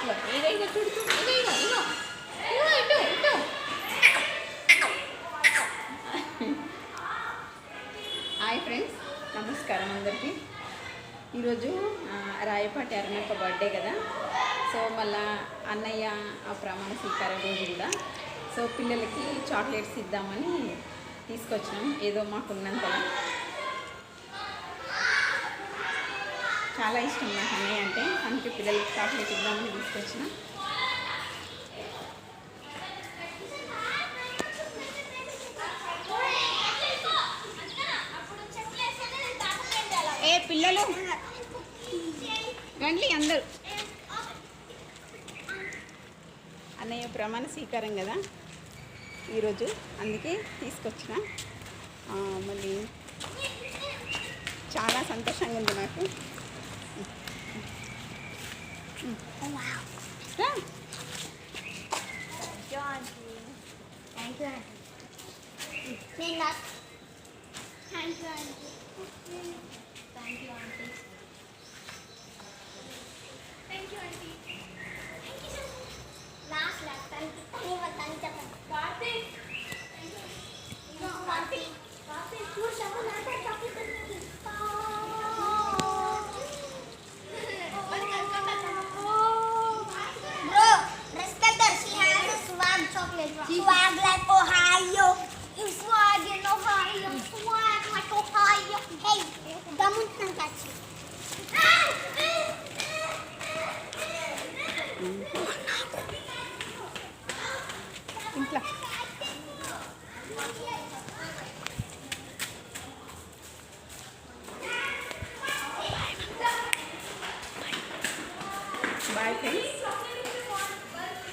ఇగో ఇగో చూడు చూడు ఇగో ఇగో ఇగో ఇగో ఇటు ఇటు. హాయ్ ఫ్రెండ్స్, నమస్కారం అందరికీ. ఈరోజు రాయపాటి అరుణక్క బర్త్డే కదా. సో మళ్ళా అన్నయ్య ఆ ప్రమాణ స్వీకారం రోజు కూడా సో పిల్లలకి చాక్లెట్స్ ఇద్దామని తీసుకొచ్చినాం. ఏదో మాకున్నంతలా చాలా ఇష్టం నాకు అన్నయ్య అంటే, అందుకే పిల్లలకి చాక్లెట్ ఇద్దామని తీసుకొచ్చిన. ఏ పిల్లలు రండి అందరూ. అన్నయ్య ప్రమాణ స్వీకారం కదా ఈరోజు, అందుకే తీసుకొచ్చిన. మళ్ళీ చాలా సంతోషంగా ఉంది నాకు. Swag like Ohio. You swag in Ohio. Swag like Ohio. Hey, gamut ng taxi. ఇంట్లో బాయ్ ఫ్రెండ్స్.